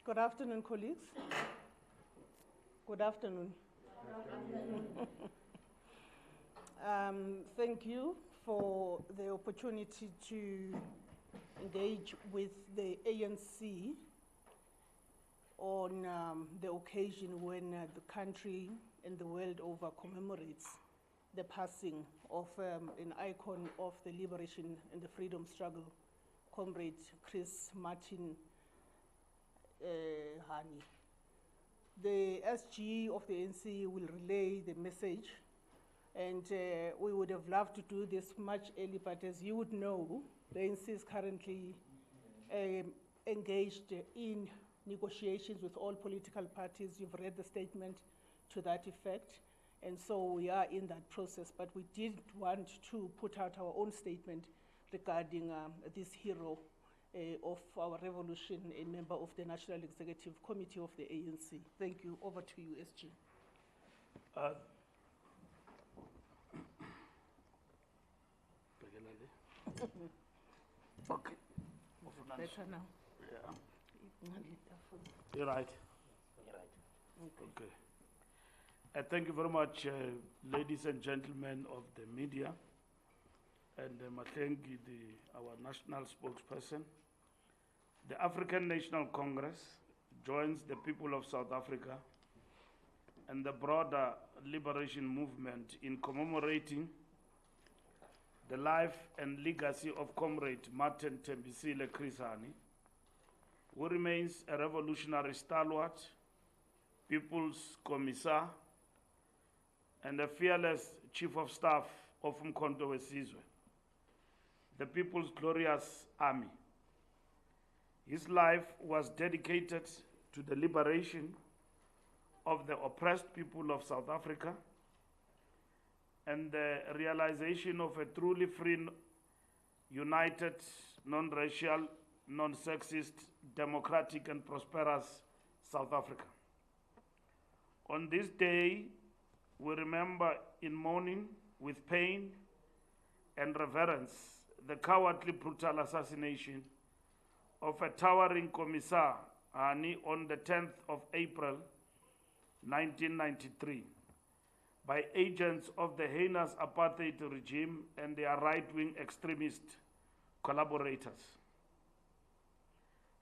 Good afternoon, colleagues. Good afternoon. Thank you for the opportunity to engage with the ANC on the occasion when the country and the world over commemorates the passing of an icon of the liberation and the freedom struggle, Comrade Chris Martin Hani. The SG of the ANC will relay the message, and we would have loved to do this much earlier, but as you would know, the ANC is currently engaged in negotiations with all political parties. You've read the statement to that effect, and so we are in that process, but we did want to put out our own statement regarding this hero of our revolution, a member of the National Executive Committee of the ANC. Thank you. Over to you, SG. Okay. Better now. Yeah. You're You're right. Okay. Thank you very much, ladies and gentlemen of the media, and Mathengi, our national spokesperson. The African National Congress joins the people of South Africa and the broader liberation movement in commemorating the life and legacy of Comrade Martin Tembisile Chris Hani, who remains a revolutionary stalwart, people's commissar, and a fearless chief of staff of Umkhonto weSizwe, the people's glorious army. His life was dedicated to the liberation of the oppressed people of South Africa and the realization of a truly free, united, non-racial, non-sexist, democratic and prosperous South Africa. On this day, we remember in mourning, with pain and reverence, the cowardly, brutal assassination of a towering commissar, Hani, on the 10th of April, 1993, by agents of the heinous apartheid regime and their right-wing extremist collaborators.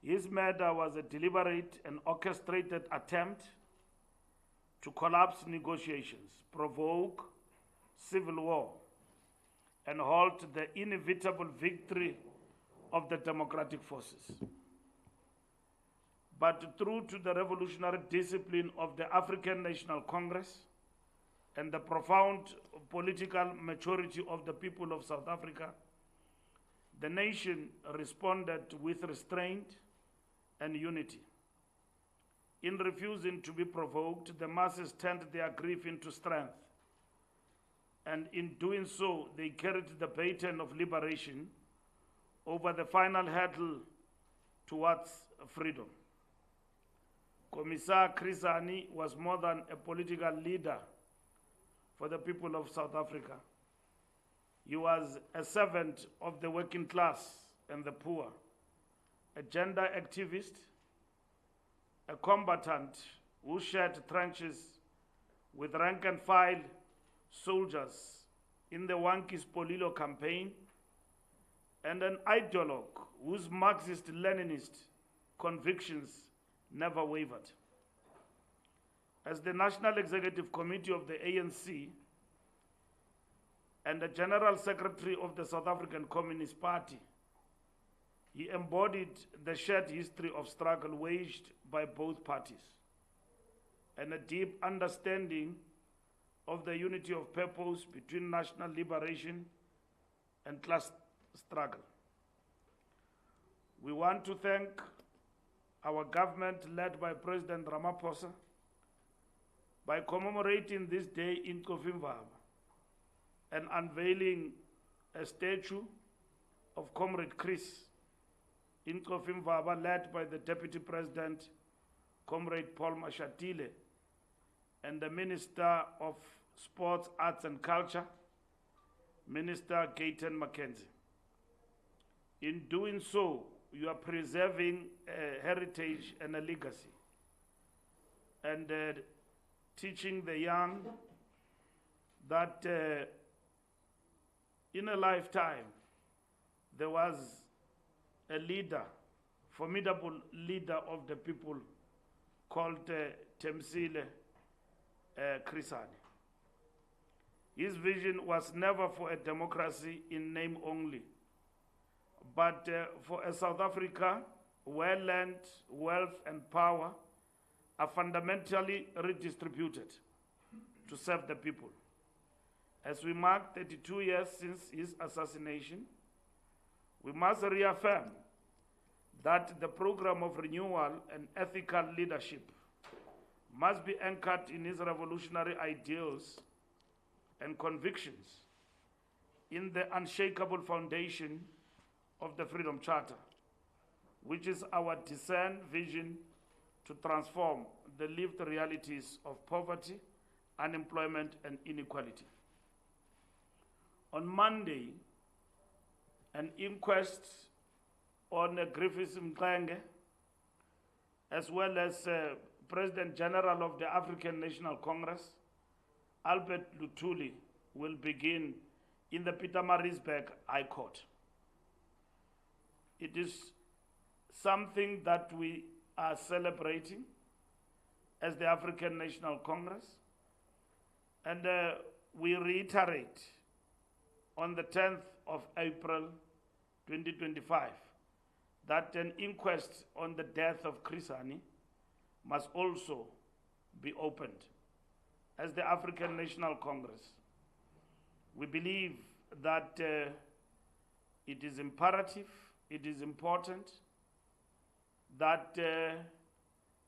His murder was a deliberate and orchestrated attempt to collapse negotiations, provoke civil war, and halt the inevitable victory of the democratic forces. But true to the revolutionary discipline of the African National Congress and the profound political maturity of the people of South Africa, the nation responded with restraint and unity. In refusing to be provoked, the masses turned their grief into strength, and in doing so, they carried the baton of liberation over the final hurdle towards freedom. Commissar Chris Hani was more than a political leader for the people of South Africa. He was a servant of the working class and the poor, a gender activist, a combatant who shared trenches with rank-and-file soldiers in the Wankies Polilo campaign, and an ideologue whose Marxist-Leninist convictions never wavered. As the National Executive Committee of the ANC and the General Secretary of the South African Communist Party, he embodied the shared history of struggle waged by both parties and a deep understanding of the unity of purpose between national liberation and class struggle. We want to thank our government led by President Ramaphosa by commemorating this day in Kofimvaba and unveiling a statue of Comrade Chris in Kofimvaba, led by the Deputy President, Comrade Paul Mashatile, and the Minister of Sports, Arts and Culture, Minister Gayton Mackenzie. In doing so, you are preserving a heritage and a legacy, and teaching the young that in a lifetime there was a leader, formidable leader of the people called Temsile Krisani. His vision was never for a democracy in name only, but for a South Africa where land, wealth, and power are fundamentally redistributed to serve the people. As we mark 32 years since his assassination, we must reaffirm that the program of renewal and ethical leadership must be anchored in his revolutionary ideals and convictions in the unshakable foundation of the Freedom Charter, which is our discerned vision to transform the lived realities of poverty, unemployment, and inequality. On Monday, an inquest on Griffiths Mxenge, as well as President General of the African National Congress, Albert Luthuli, will begin in the Pietermaritzburg High Court. It is something that we are celebrating as the African National Congress, and we reiterate on the 10th of April 2025 that an inquest on the death of Chris Hani must also be opened. As the African National Congress, we believe that it is imperative, it is important that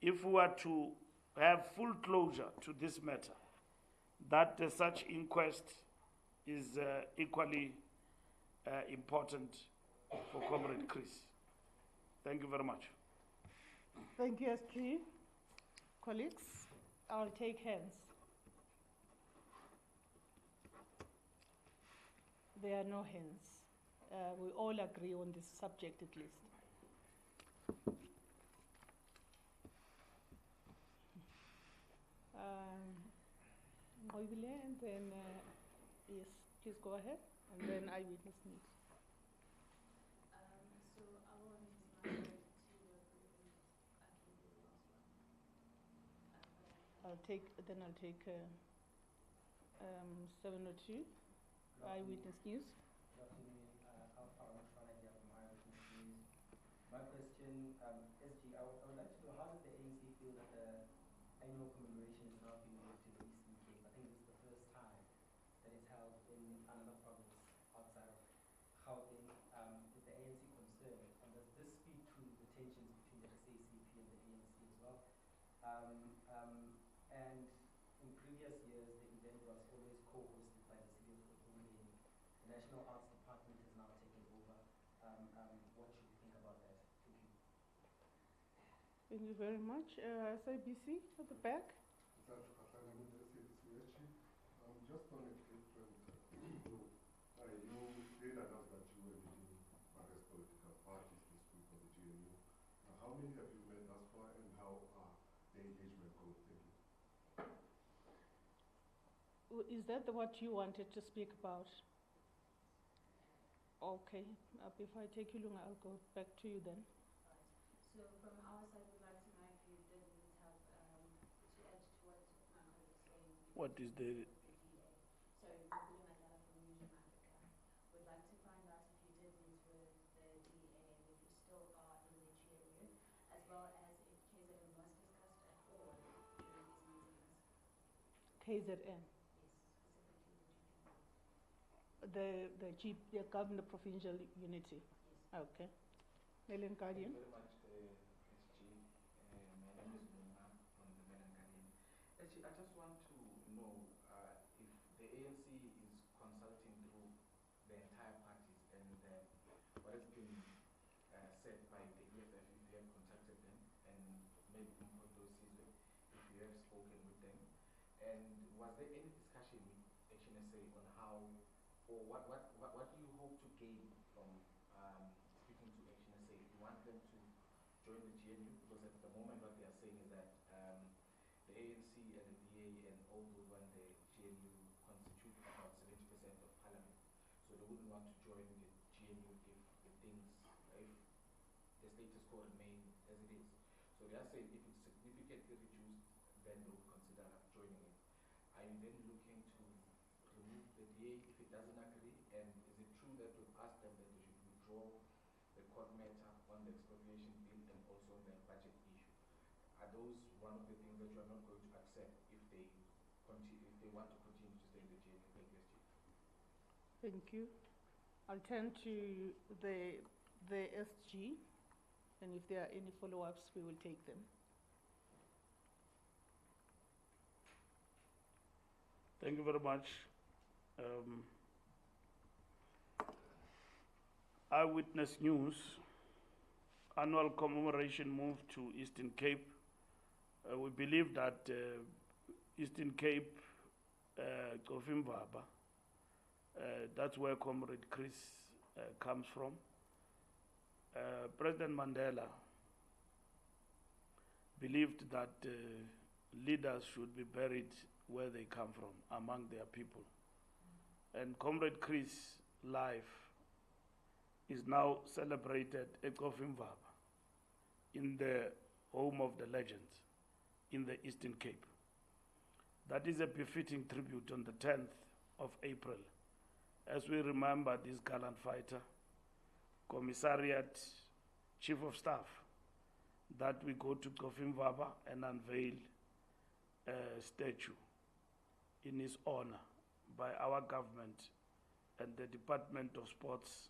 if we are to have full closure to this matter, that such inquest is equally important for Comrade Chris. Thank you very much. Thank you, SG. Colleagues, I'll take hands. There are no hands. We all agree on this subject at least. And then, yes, please go ahead, and then eyewitness needs. So our one is not ready to work with the last one. I'll take 702, eyewitness news. Good afternoon, my question, SG, I would like to know, how does the ANC feel that the annual commemoration is now being moved to the Eastern Cape? I think this is the first time that it's held in another province outside of Gauteng. Is the ANC concerned? And does this speak to the tensions between the SACP and the ANC as well? And in previous years, the event was always co-hosted by the city of Gauteng. The National Arts Department has now taken over. What should we think about that? Thank you. Thank you very much. SABC at the back. Just on a different note, you did announce that you were meeting various political parties this week for the GNU. How many have you met thus far, and how are the engagement going? Thank you. Is that what you wanted to speak about? Okay. Before I take you, Lunga, I'll go back to you then. So from our side, we'd like to know if you didn't have to add to what my colleague is saying. What is the... Sorry, Madala from Museum Africa. We'd like to find out if you did meet with the DA and if you still are in the GNU, as well as if KZN was discussed at all during these meetings. KZN? Yes, specifically The Governor Provincial Unity? Yes. Okay. Ellen Guardian? Thank you very much, SG. My name is Numa from the Ellen Guardian. SG, I just want to know if the ANC is consulting through the entire parties, and what has been said by the EFF, if you have contacted them, and maybe Mpoto Sizwe, if you have spoken with them. And was there any discussion with HNSA on how, or what do you hope to gain from speaking to HNSA? If you want join the GNU? Because at the moment what they are saying is that the ANC and the DA and all those one, the GNU constitute about 70% of parliament. So they wouldn't want to join the GNU if the things, if the status quo remain as it is. So they are saying if it's significantly reduced, then they would consider joining it. Are you then looking to remove the DA if it doesn't agree? And is it true that we've asked them that they should withdraw the court matter on the expropriation bill and also on the budget issue? Are those one of the things that you are not going to accept if they continue, if they want to continue to stay in the GNU? Thank you, SG. Thank you. I'll turn to the SG, and if there are any follow-ups, we will take them. Thank you very much. Eyewitness News, annual commemoration move to Eastern Cape. We believe that Eastern Cape, Kofimbaba, that's where Comrade Chris comes from. President Mandela believed that leaders should be buried where they come from, among their people. And Comrade Chris' life is now celebrated at Kofimbaba, in the home of the legends, in the Eastern Cape. That is a befitting tribute on the 10th of April, as we remember this gallant fighter, Commissariat Chief of Staff, that we go to Kofimbaba and unveil a statue in his honor by our government and the Department of Sports,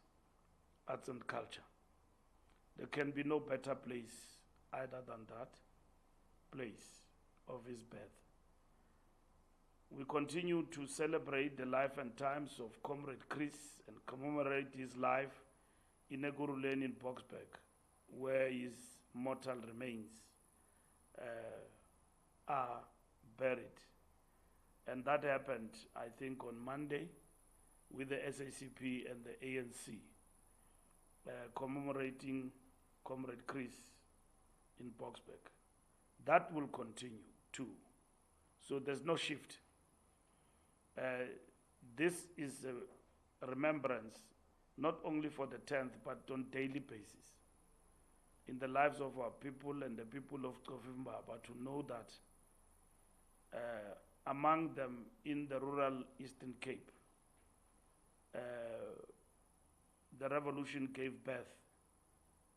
Arts and Culture. There can be no better place either than that place of his birth. We continue to celebrate the life and times of Comrade Chris and commemorate his life in Eguruleni in Boksburg, where his mortal remains are buried. And that happened, I think, on Monday with the SACP and the ANC, commemorating Comrade Chris in Boksburg. That will continue too. So there's no shift. This is a remembrance, not only for the 10th, but on daily basis, in the lives of our people and the people of Kofimbaba, to know that among them in the rural Eastern Cape, the revolution gave birth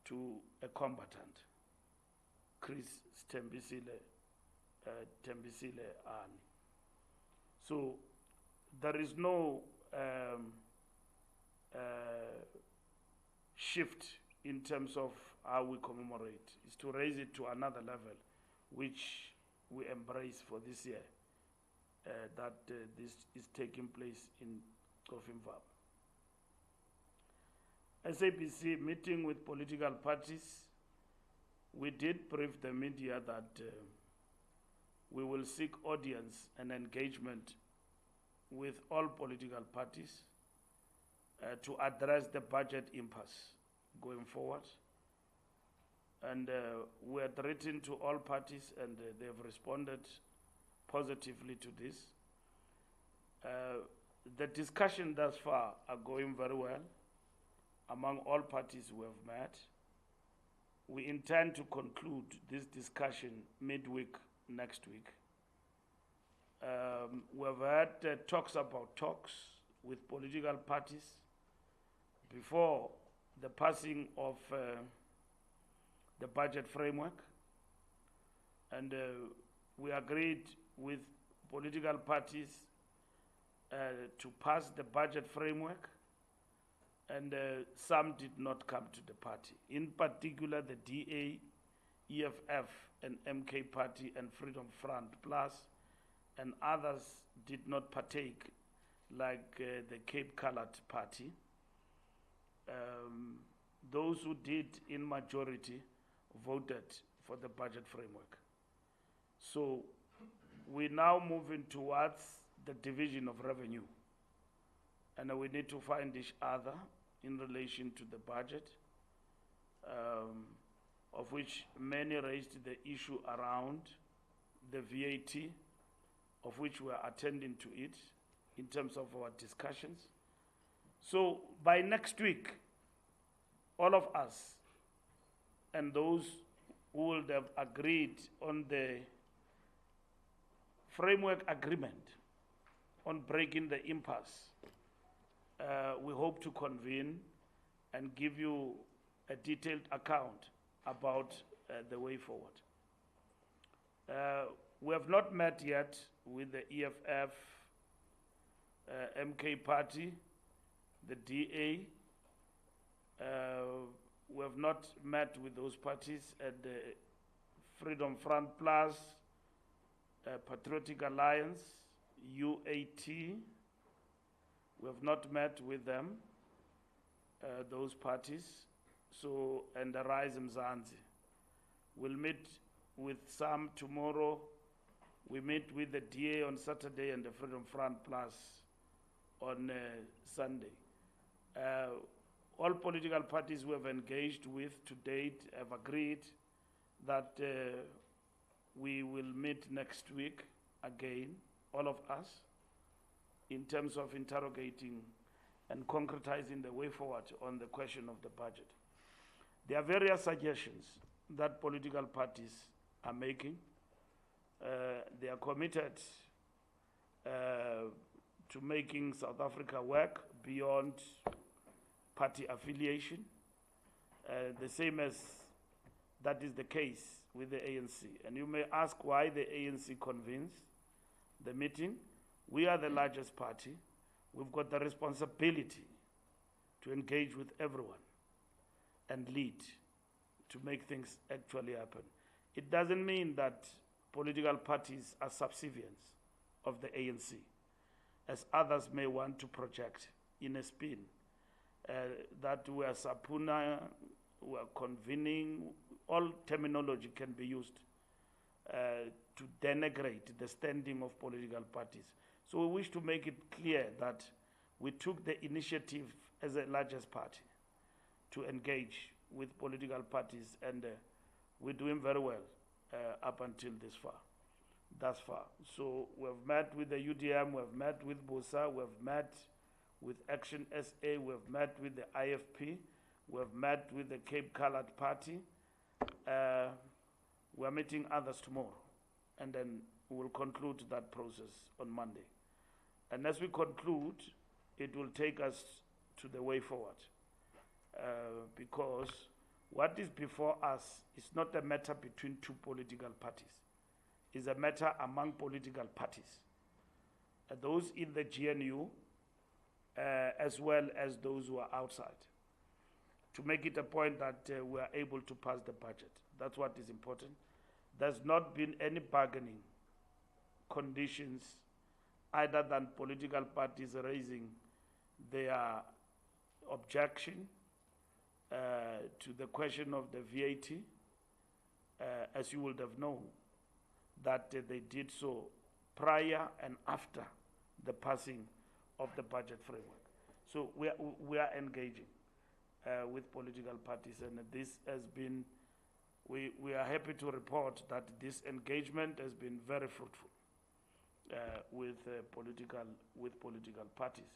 to a combatant, Chris Tembisile Ani. So there is no shift in terms of how we commemorate. It's to raise it to another level, which we embrace for this year, that this is taking place in Kofimbaba. SABC meeting with political parties, we did brief the media that we will seek audience and engagement with all political parties to address the budget impasse going forward. And we had written to all parties, and they have responded positively to this. The discussion thus far are going very well among all parties who have met. We intend to conclude this discussion midweek next week. We've had talks about talks with political parties before the passing of the budget framework, and we agreed with political parties to pass the budget framework, and some did not come to the party. In particular, the DA, EFF, and MK Party and Freedom Front Plus, and others did not partake, like the Cape Colored Party. Those who did in majority voted for the budget framework. So we're now moving towards the division of revenue, and we need to find each other in relation to the budget. of which many raised the issue around the VAT, of which we are attending to it in terms of our discussions. So by next week, all of us and those who will have agreed on the framework agreement on breaking the impasse, we hope to convene and give you a detailed account about the way forward. We have not met yet with the EFF, MK Party, the DA. We have not met with those parties at the Freedom Front Plus, Patriotic Alliance, UAT. We have not met with them, those parties. So, and the Rise Mzansi. We'll meet with some tomorrow. We meet with the DA on Saturday and the Freedom Front Plus on Sunday. All political parties we have engaged with to date have agreed that we will meet next week again, all of us, in terms of interrogating and concretizing the way forward on the question of the budget. There are various suggestions that political parties are making. They are committed to making South Africa work beyond party affiliation, the same as that is the case with the ANC. And you may ask why the ANC convenes the meeting. We are the largest party. We've got the responsibility to engage with everyone and lead to make things actually happen. It doesn't mean that political parties are subservient of the ANC, as others may want to project in a spin. That we are sapuna, we are convening, all terminology can be used to denigrate the standing of political parties. So we wish to make it clear that we took the initiative as the largest party to engage with political parties, and we're doing very well up until thus far. So we have met with the UDM, we have met with BOSA, we have met with Action SA, we have met with the IFP, we have met with the Cape Colored Party. We are meeting others tomorrow, and then we will conclude that process on Monday. And as we conclude, it will take us to the way forward, because what is before us is not a matter between two political parties. It's a matter among political parties, those in the GNU, as well as those who are outside, to make it a point that we are able to pass the budget. That's what is important. There's not been any bargaining conditions either than political parties raising their objection to the question of the VAT, as you would have known, that they did so prior and after the passing of the budget framework. So we are engaging with political parties, and this has been, we are happy to report that this engagement has been very fruitful with political parties.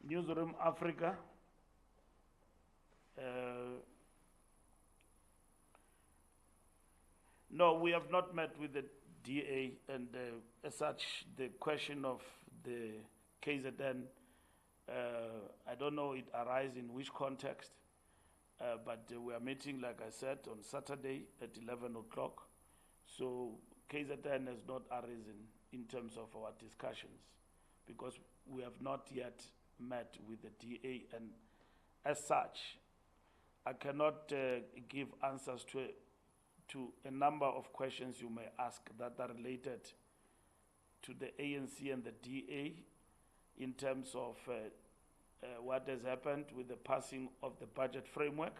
Newsroom Africa. No, we have not met with the DA, and as such, the question of the KZN, I don't know it arises in which context, but we are meeting, like I said, on Saturday at 11 o'clock. So KZN has not arisen in terms of our discussions, because we have not yet met with the DA, and as such, I cannot give answers to a number of questions you may ask that are related to the ANC and the DA in terms of what has happened with the passing of the budget framework.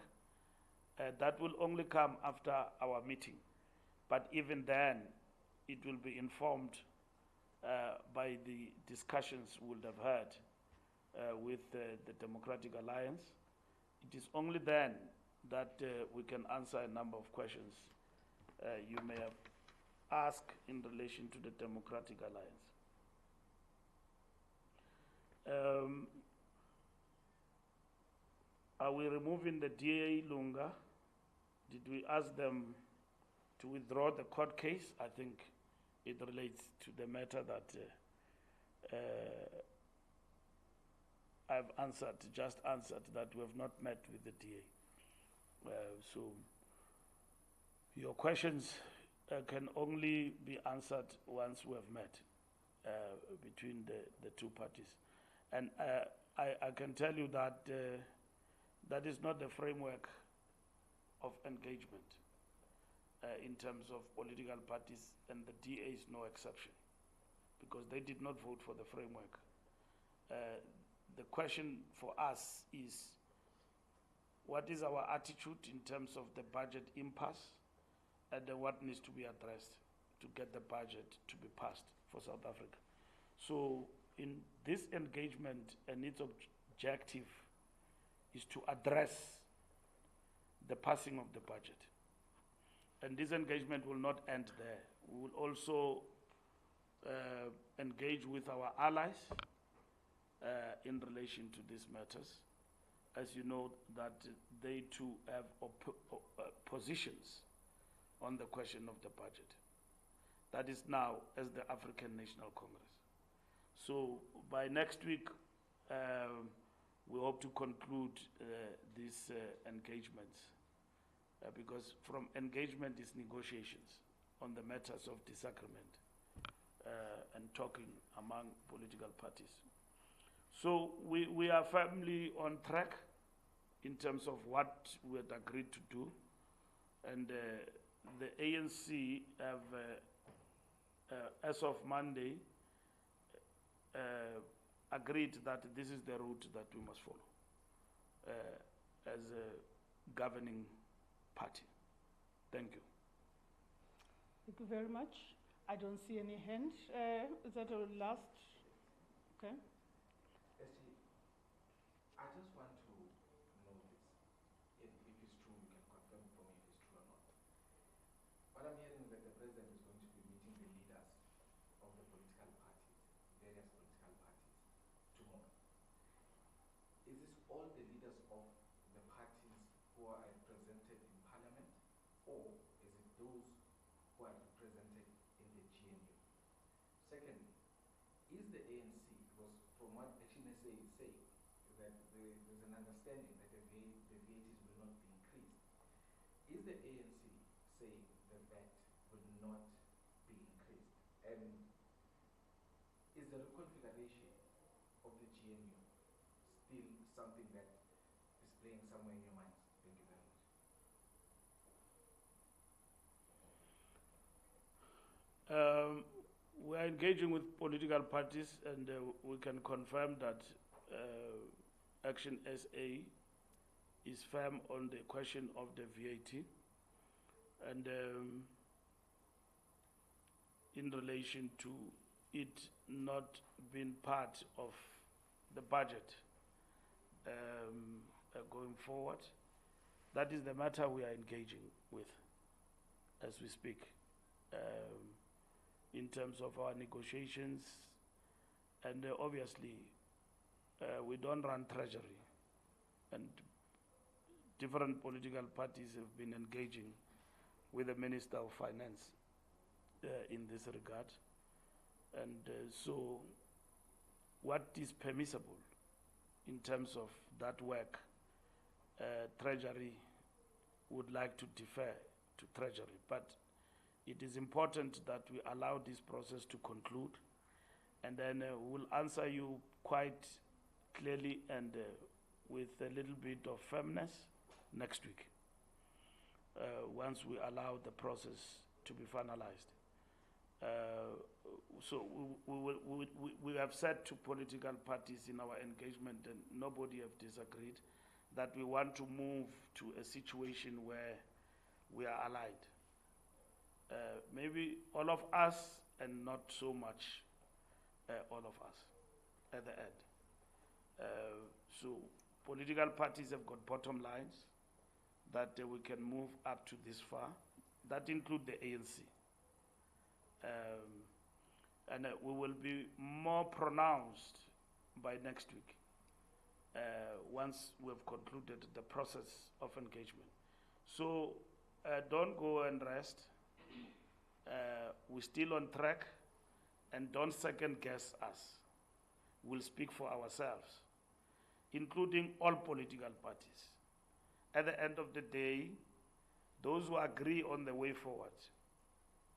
That will only come after our meeting. But even then, it will be informed by the discussions we would have had with the Democratic Alliance it is only then that we can answer a number of questions you may have asked in relation to the Democratic Alliance. Are we removing the DA Lunga? Did we ask them to withdraw the court case? I think it relates to the matter that I've just answered, that we have not met with the DA. So your questions can only be answered once we have met between the two parties. And I can tell you that that is not the framework of engagement in terms of political parties, and the DA is no exception, because they did not vote for the framework. The question for us is, what is our attitude in terms of the budget impasse, and what needs to be addressed to get the budget to be passed for South Africa? So in this engagement, and its objective is to address the passing of the budget. And this engagement will not end there. We will also engage with our allies in relation to these matters. As you know, that they too have positions on the question of the budget. That is now as the African National Congress. So by next week, we hope to conclude these engagements, because from engagement is negotiations on the matters of disagreement and talking among political parties. So we are firmly on track in terms of what we had agreed to do, and the ANC have, as of Monday, agreed that this is the route that we must follow as a governing party. Thank you. Thank you very much. I don't see any hand. Is that our last? Okay. SG, I just want to know this. If it's true, you can confirm for me if it's true or not. What I'm hearing is that the president is going to be meeting the leaders of the political parties, various political parties, tomorrow. Is this all the leaders of the parties who are represented in parliament, or is it those who are represented in the GNU? Secondly, is the ANC, because from what Achinese is saying, is that there's an understanding that the VATs will not be increased. Is the ANC saying the VAT will not be increased? And is the reconfiguration of the GNU still something that is playing somewhere in your minds? Thank you very much. We are engaging with political parties, and we can confirm that Action SA is firm on the question of the VAT, and in relation to it not being part of the budget going forward. That is the matter we are engaging with as we speak. In terms of our negotiations, and obviously we don't run treasury, and different political parties have been engaging with the Minister of Finance in this regard, and so what is permissible in terms of that work, treasury would like to defer to treasury, but it is important that we allow this process to conclude, and then we'll answer you quite clearly and with a little bit of firmness next week, once we allow the process to be finalized. So we have said to political parties in our engagement, and nobody have disagreed, that we want to move to a situation where we are allied. Maybe all of us, and not so much all of us at the end. So political parties have got bottom lines that we can move up to this far. That include the ANC. And we will be more pronounced by next week once we have concluded the process of engagement. So don't go and rest. We're still on track, and don't second guess us. We'll speak for ourselves, including all political parties. At the end of the day, those who agree on the way forward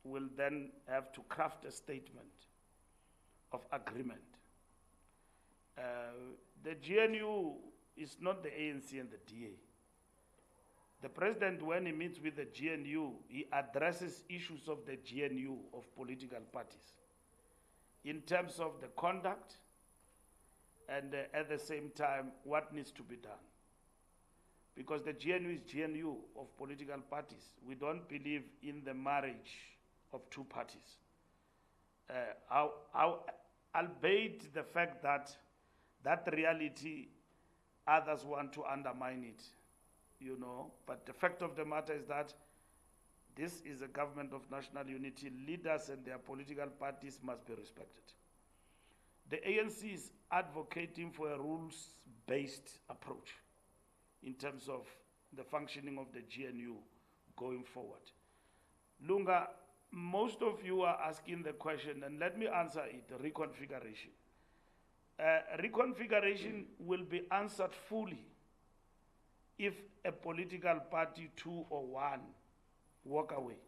will then have to craft a statement of agreement. The GNU is not the ANC and the DA. The president, when he meets with the GNU, he addresses issues of the GNU, of political parties, in terms of the conduct and at the same time what needs to be done. Because the GNU is GNU of political parties. We don't believe in the marriage of two parties. Albeit the fact that that reality, others want to undermine it, you know, but the fact of the matter is that this is a government of national unity. Leaders and their political parties must be respected. The ANC is advocating for a rules-based approach in terms of the functioning of the GNU going forward. Lunga, most of you are asking the question, and let me answer it, reconfiguration. Reconfiguration will be answered fully if a political party, two or one, walk away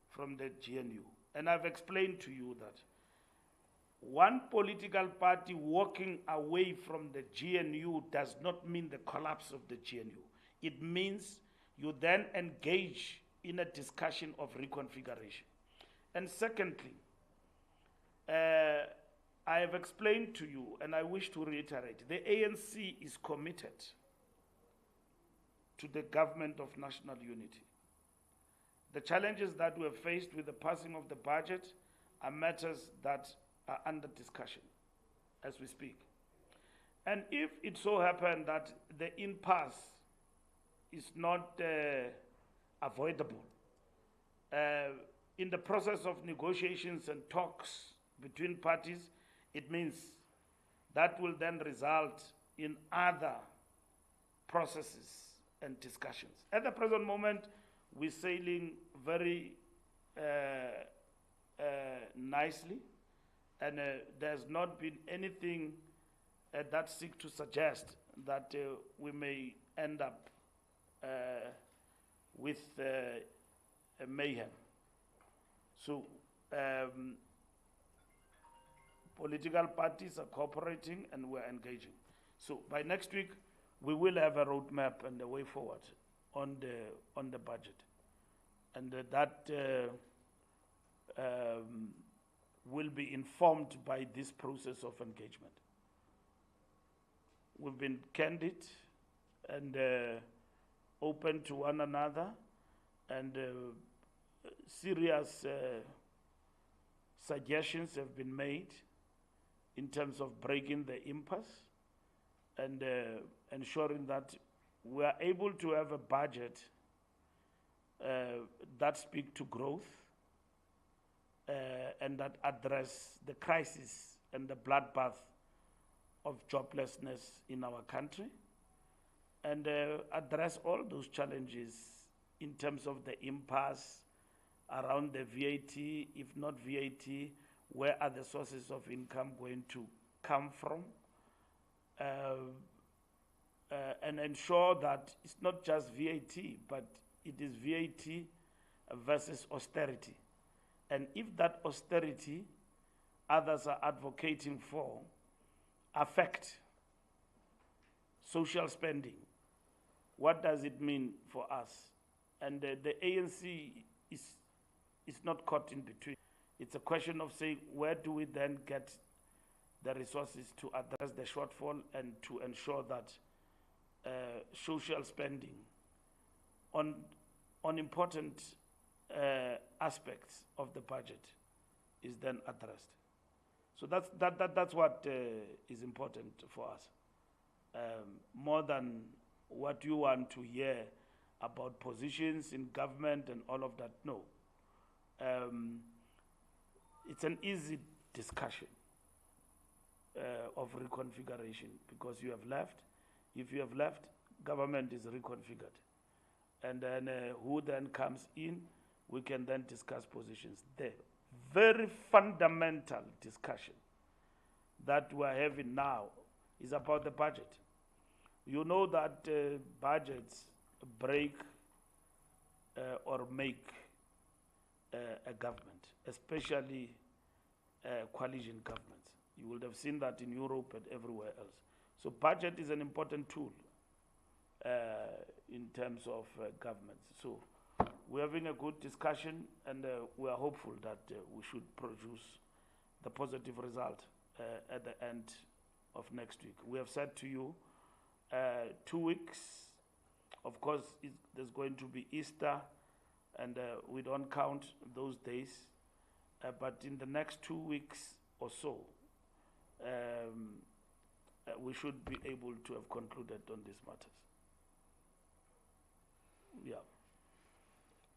from the GNU. And I've explained to you that one political party walking away from the GNU does not mean the collapse of the GNU. It means you then engage in a discussion of reconfiguration. And secondly, I have explained to you, and I wish to reiterate, the ANC is committed to the government of national unity. The challenges that we have faced with the passing of the budget are matters that are under discussion as we speak. And if it so happened that the impasse is not avoidable, in the process of negotiations and talks between parties, it means that will then result in other processes and discussions. At the present moment, we're sailing very nicely, and there's not been anything that seeks to suggest that we may end up with a mayhem. So political parties are cooperating and we're engaging. So by next week, we will have a roadmap and a way forward on the budget. And that will be informed by this process of engagement. We've been candid and open to one another, and serious suggestions have been made in terms of breaking the impasse and ensuring that we are able to have a budget that speaks to growth and that address the crisis and the bloodbath of joblessness in our country, and address all those challenges in terms of the impasse around the VAT. If not VAT, where are the sources of income going to come from? And ensure that it's not just VAT, but it is VAT versus austerity. And if that austerity others are advocating for affect social spending, what does it mean for us? And the ANC is not caught in between. It's a question of saying, where do we then get the resources to address the shortfall and to ensure that social spending on important aspects of the budget is then addressed. So that's what is important for us. more than what you want to hear about positions in government and all of that. No. It's an easy discussion of reconfiguration because you have left. If you have left, government is reconfigured. And then who then comes in, we can then discuss positions. The very fundamental discussion that we're having now is about the budget. You know that budgets break or make a government, especially coalition governments. You would have seen that in Europe and everywhere else. So budget is an important tool in terms of governments. So we're having a good discussion, and we are hopeful that we should produce the positive result at the end of next week. We have said to you 2 weeks. Of course, there's going to be Easter, and we don't count those days. But in the next 2 weeks or so, we should be able to have concluded on these matters. Yeah.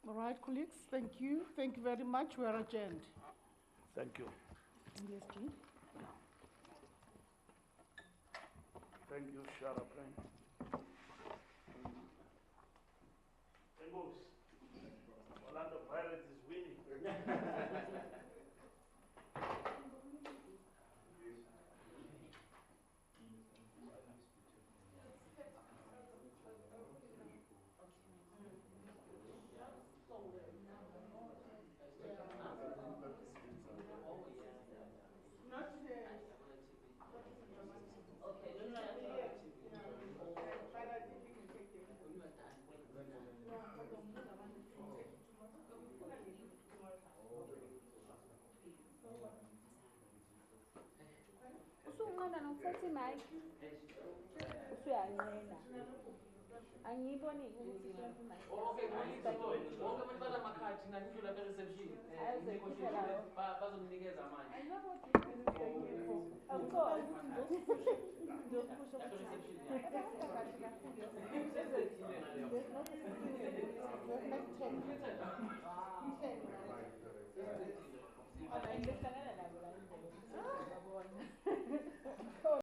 All right, colleagues, thank you. Thank you very much. We are adjourned. Thank you. Yes, Jean. Thank you, Sharap. Orlando Pirates is winning. Usungqanda nokusetha imike. Usuyanqena. Angiyiboni ukuthi usetha imike. Okay, bonke abantu banamakhadi nanijo lapha reception. Ayizoyikhipha Bazomnikeza manje. I know what you